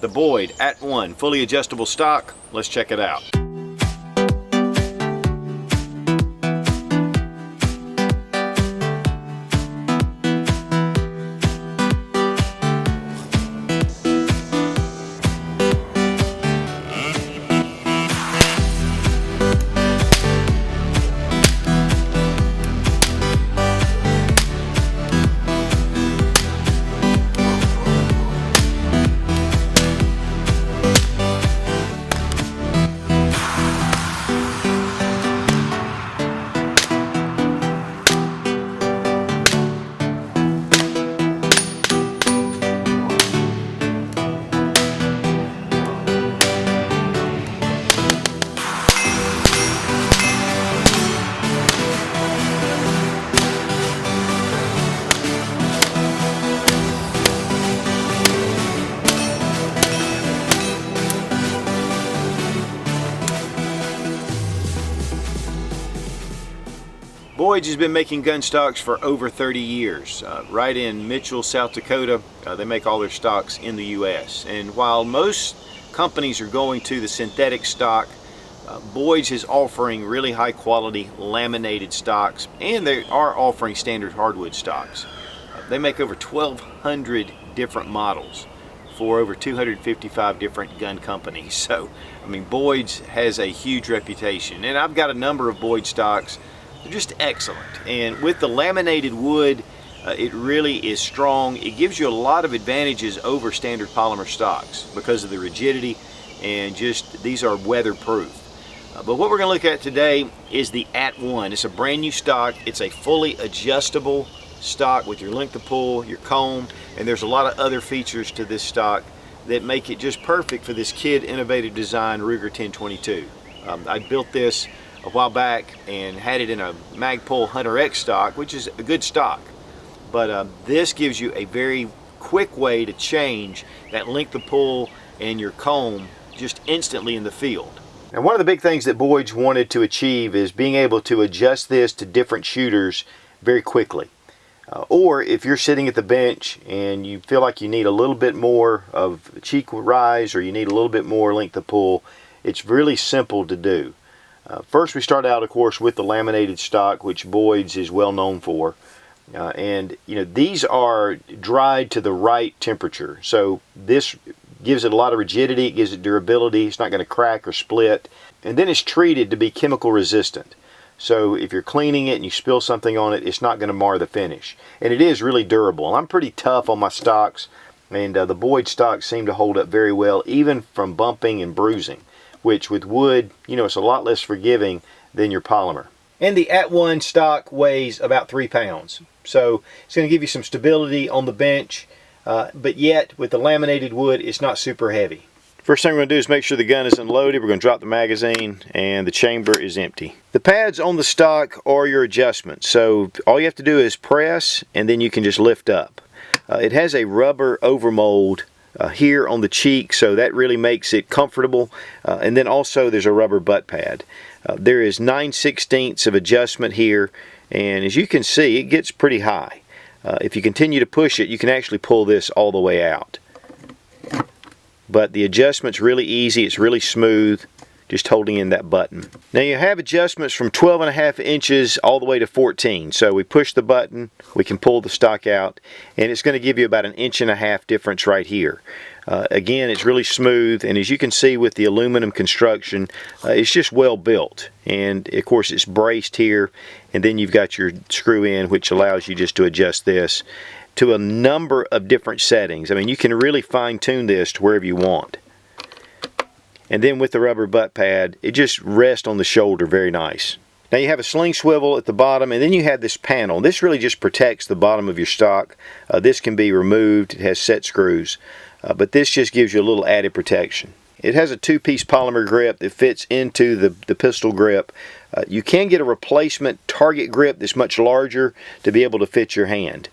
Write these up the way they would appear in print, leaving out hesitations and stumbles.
the Boyd At-One fully adjustable stock. Let's check it out. Boyds has been making gun stocks for over 30 years. Right in Mitchell, South Dakota, they make all their stocks in the U.S. And while most companies are going to the synthetic stock, Boyds is offering really high quality laminated stocks, and they are offering standard hardwood stocks. They make over 1,200 different models for over 255 different gun companies. So, I mean, Boyds has a huge reputation. And I've got a number of Boyd stocks. They're just excellent, and with the laminated wood, it really is strong. It gives you a lot of advantages over standard polymer stocks because of the rigidity, and just these are weatherproof. But what we're going to look at today is the At-One. It's a brand new stock. It's a fully adjustable stock with your length of pull, your comb, and there's a lot of other features to this stock that make it just perfect for this kid innovative design Ruger 1022. I built this a while back and had it in a Magpul Hunter X stock, which is a good stock, but this gives you a very quick way to change that length of pull and your comb just instantly in the field. Now, one of the big things that Boyds wanted to achieve is being able to adjust this to different shooters very quickly, or if you're sitting at the bench and you feel like you need a little bit more of cheek rise or you need a little bit more length of pull, it's really simple to do. First, we start out, of course, with the laminated stock, which Boyds is well known for. And, you know, these are dried to the right temperature. So this gives it a lot of rigidity, it gives it durability, it's not going to crack or split. And then it's treated to be chemical resistant. So if you're cleaning it and you spill something on it, it's not going to mar the finish. And it is really durable. And I'm pretty tough on my stocks, and the Boyd stocks seem to hold up very well, even from bumping and bruising, which with wood, you know, it's a lot less forgiving than your polymer. And the At-One stock weighs about 3 pounds. So it's going to give you some stability on the bench, but yet with the laminated wood, it's not super heavy. First thing we're going to do is make sure the gun is unloaded. We're going to drop the magazine and the chamber is empty. The pads on the stock are your adjustments. So all you have to do is press and then you can just lift up. It has a rubber overmold here on the cheek, so that really makes it comfortable, and then also there's a rubber butt pad. There is 9/16 of adjustment here, and as you can see, it gets pretty high. If you continue to push it, you can actually pull this all the way out. But the adjustment's really easy, it's really smooth, just holding in that button. Now you have adjustments from 12.5 inches all the way to 14. So we push the button, we can pull the stock out, and it's going to give you about 1.5 inches difference right here. Again, it's really smooth, and as you can see with the aluminum construction, it's just well built. And of course it's braced here, and then you've got your screw in, which allows you just to adjust this to a number of different settings. I mean, you can really fine tune this to wherever you want. And then with the rubber butt pad, it just rests on the shoulder very nice. Now you have a sling swivel at the bottom, and then you have this panel. This really just protects the bottom of your stock. This can be removed. It has set screws, but this just gives you a little added protection. It has a 2-piece polymer grip that fits into the pistol grip. You can get a replacement target grip that's much larger to be able to fit your hand.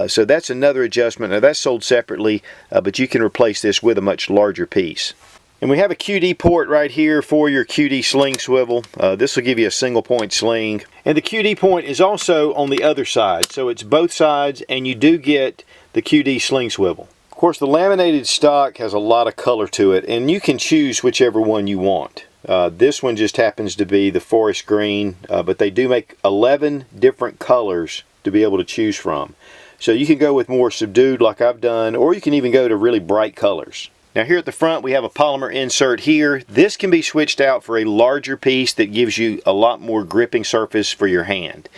So that's another adjustment. Now that's sold separately, but you can replace this with a much larger piece. And we have a QD port right here for your QD sling swivel. This will give you a single point sling. And the QD point is also on the other side. So it's both sides, and you do get the QD sling swivel. Of course, the laminated stock has a lot of color to it, and you can choose whichever one you want. This one just happens to be the forest green, but they do make 11 different colors to be able to choose from. So you can go with more subdued like I've done, or you can even go to really bright colors. Now here at the front we have a polymer insert here. This can be switched out for a larger piece that gives you a lot more gripping surface for your hand.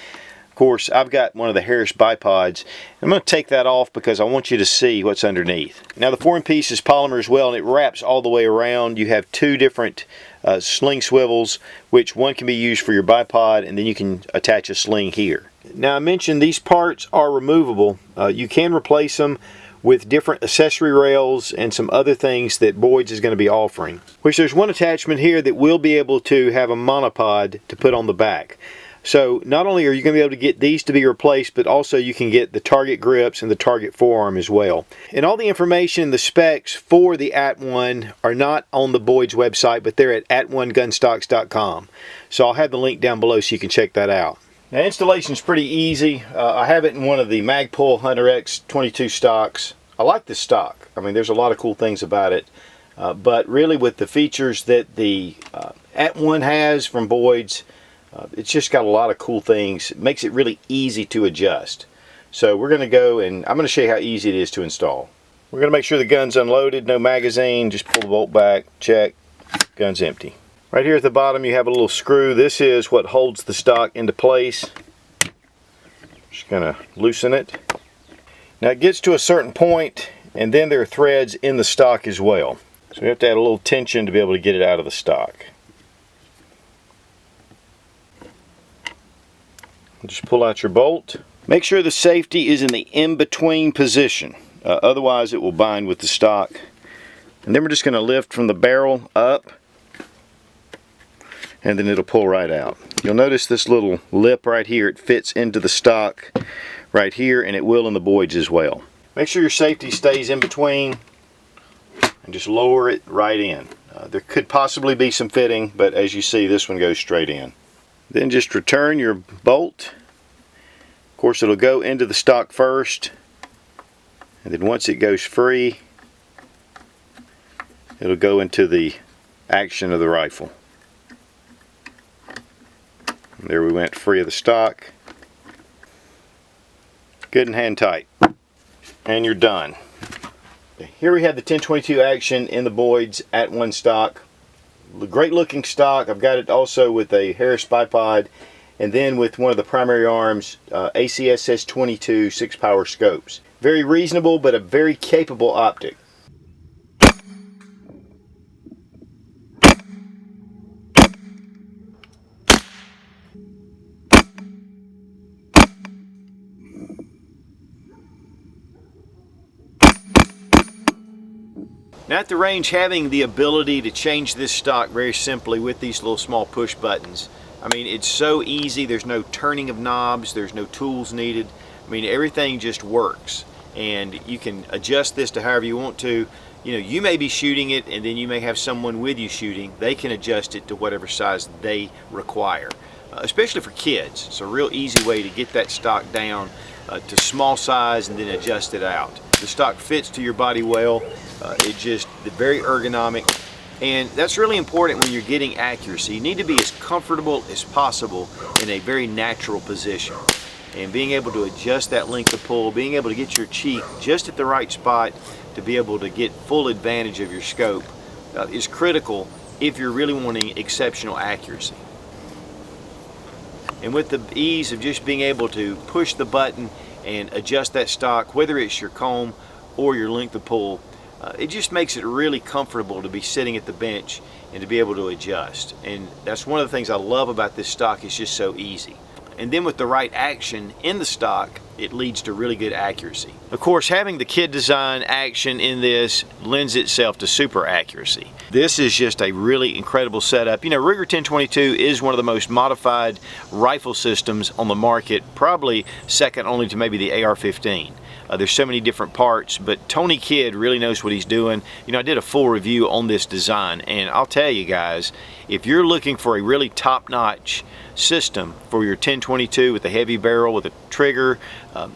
Of course, I've got one of the Harris bipods. I'm going to take that off because I want you to see what's underneath. Now the foreign piece is polymer as well, and it wraps all the way around. You have two different sling swivels, which one can be used for your bipod, and then you can attach a sling here. Now I mentioned these parts are removable. You can replace them with different accessory rails and some other things that Boyds is going to be offering. Which there's one attachment here that will be able to have a monopod to put on the back. So not only are you going to be able to get these to be replaced, but also you can get the target grips and the target forearm as well. And all the information, the specs for the At-One are not on the Boyds website, but they're at at1gunstocks.com. So I'll have the link down below so you can check that out. Now installation is pretty easy. I have it in one of the Magpul Hunter X 22 stocks. I like this stock. I mean, there's a lot of cool things about it. But really with the features that the At-One has from Boyds, it's just got a lot of cool things. It makes it really easy to adjust. So we're going to go and I'm going to show you how easy it is to install. We're going to make sure the gun's unloaded, no magazine, just pull the bolt back, check, gun's empty. Right here at the bottom you have a little screw. This is what holds the stock into place. Just going to loosen it. Now it gets to a certain point and then there are threads in the stock as well. So we have to add a little tension to be able to get it out of the stock. Just pull out your bolt. Make sure the safety is in the in-between position. Otherwise it will bind with the stock. And then we're just going to lift from the barrel up, and then it'll pull right out. You'll notice this little lip right here. It fits into the stock right here, and it will in the Boyds as well. Make sure your safety stays in between and just lower it right in. There could possibly be some fitting, but as you see, this one goes straight in. Then just return your bolt. Of course, it'll go into the stock first, and then once it goes free, it'll go into the action of the rifle. And there we went, free of the stock. Good and hand tight. And you're done. Here we have the 10/22 action in the Boyds At-One stock. Great looking stock. I've got it also with a Harris bipod, and then with one of the primary arms, ACSS 22 6-power scopes. Very reasonable, but a very capable optic. Now at the range, having the ability to change this stock very simply with these little small push buttons, I mean, it's so easy. There's no turning of knobs, there's no tools needed. I mean, everything just works, and you can adjust this to however you want to. You know, you may be shooting it and then you may have someone with you shooting. They can adjust it to whatever size they require, especially for kids. It's a real easy way to get that stock down to small size and then adjust it out. The stock fits to your body well. It's very ergonomic, and that's really important when you're getting accuracy. You need to be as comfortable as possible in a very natural position, and being able to adjust that length of pull, being able to get your cheek just at the right spot to be able to get full advantage of your scope is critical if you're really wanting exceptional accuracy. And with the ease of just being able to push the button and adjust that stock, whether it's your comb or your length of pull, it just makes it really comfortable to be sitting at the bench and to be able to adjust. And that's one of the things I love about this stock. It's just so easy. And then with the right action in the stock, it leads to really good accuracy. Of course, having the kid design action in this lends itself to super accuracy. This is just a really incredible setup. You know, Ruger 10/22 is one of the most modified rifle systems on the market, probably second only to maybe the AR-15. There's so many different parts, but Tony Kidd really knows what he's doing. You know, I did a full review on this design, and I'll tell you guys, if you're looking for a really top-notch system for your 10/22 with a heavy barrel, with a trigger,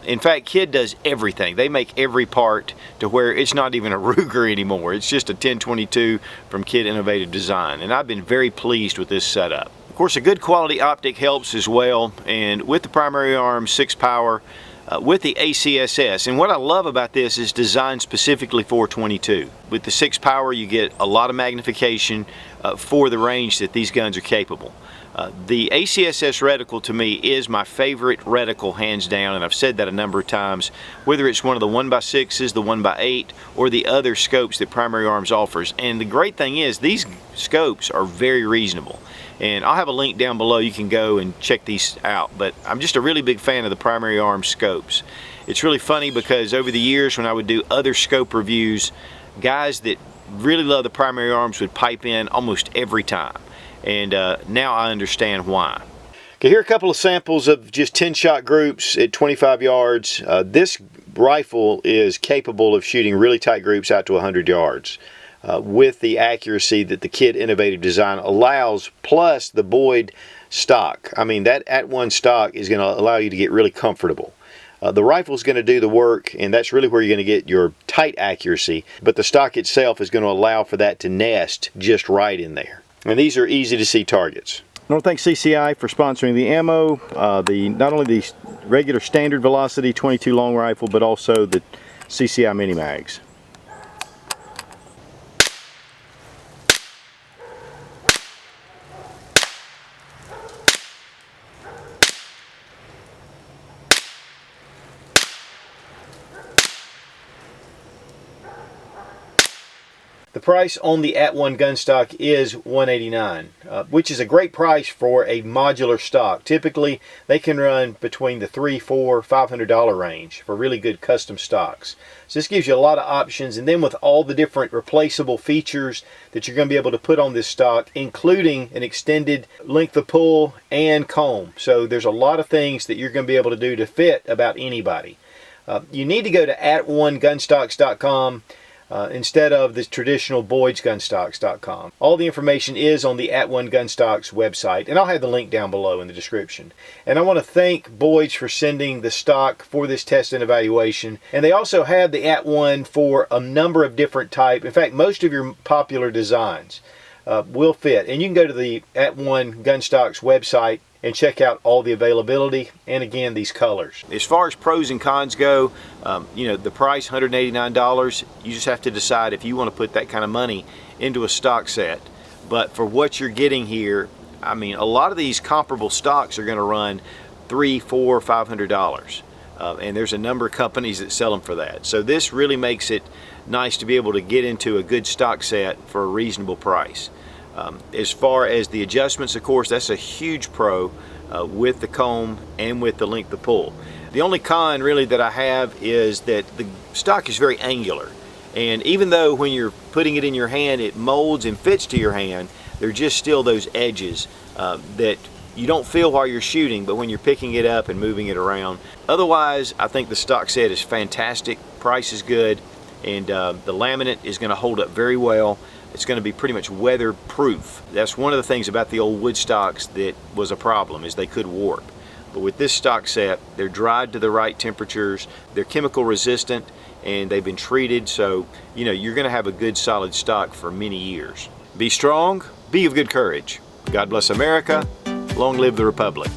in fact, Kidd does everything. everything. They make every part to where it's not even a Ruger anymore. It's just a 1022 from Kid Innovative Design, and I've been very pleased with this setup. Of course, a good quality optic helps as well, and with the primary arm 6 power, with the ACSS, and what I love about this is designed specifically for 22. With the 6 power, you get a lot of magnification for the range that these guns are capable. The ACSS reticle to me is my favorite reticle hands down, and I've said that a number of times, whether it's one of the 1x6s, the 1x8, or the other scopes that Primary Arms offers. And the great thing is these scopes are very reasonable, and I'll have a link down below. You can go and check these out, but I'm just a really big fan of the Primary Arms scopes. It's really funny because over the years when I would do other scope reviews, guys that really love the Primary Arms would pipe in almost every time. And now I understand why. Okay, here are a couple of samples of just 10-shot groups at 25 yards. This rifle is capable of shooting really tight groups out to 100 yards with the accuracy that the Kid Innovative Design allows, plus the Boyd stock. I mean, that At-One stock is going to allow you to get really comfortable. The rifle is going to do the work, and that's really where you're going to get your tight accuracy, but the stock itself is going to allow for that to nest just right in there. And these are easy to see targets. I want to thank CCI for sponsoring the ammo, not only the regular standard velocity 22 long rifle, but also the CCI mini mags. The price on the At-One gun stock is $189, which is a great price for a modular stock. Typically, they can run between the $300, $400, $500 range for really good custom stocks. So this gives you a lot of options, and then with all the different replaceable features that you're going to be able to put on this stock, including an extended length of pull and comb. So there's a lot of things that you're going to be able to do to fit about anybody. You need to go to at1gunstocks.com. Instead of the traditional boydsgunstocks.com. All the information is on the At-One Gunstocks website, and I'll have the link down below in the description. And I want to thank Boyds for sending the stock for this test and evaluation. And they also have the At-One for a number of different types. In fact, most of your popular designs will fit. And you can go to the At-One Gunstocks website and check out all the availability and again these colors. As far as pros and cons go, you know, the price $189, you just have to decide if you want to put that kind of money into a stock set. But for what you're getting here, I mean, a lot of these comparable stocks are going to run $300, $400, $500, and there's a number of companies that sell them for that. So this really makes it nice to be able to get into a good stock set for a reasonable price. As far as the adjustments, of course, that's a huge pro with the comb and with the length of pull. The only con really that I have is that the stock is very angular, and even though when you're putting it in your hand it molds and fits to your hand, there are just still those edges that you don't feel while you're shooting, but when you're picking it up and moving it around. Otherwise, I think the stock set is fantastic, price is good, and the laminate is going to hold up very well. It's going to be pretty much weather-proof. That's one of the things about the old wood stocks that was a problem, is they could warp. But with this stock set, they're dried to the right temperatures, they're chemical resistant, and they've been treated, so you know you're going to have a good solid stock for many years. Be strong, be of good courage. God bless America, long live the Republic.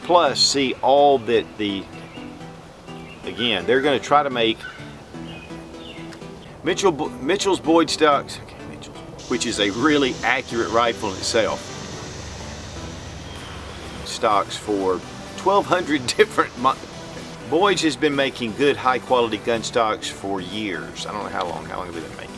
Plus, see all that again, they're going to try to make Mitchell's Boyd stocks, which is a really accurate rifle in itself. Stocks for 1,200 different. Boyds has been making good, high-quality gun stocks for years. I don't know how long have they been making.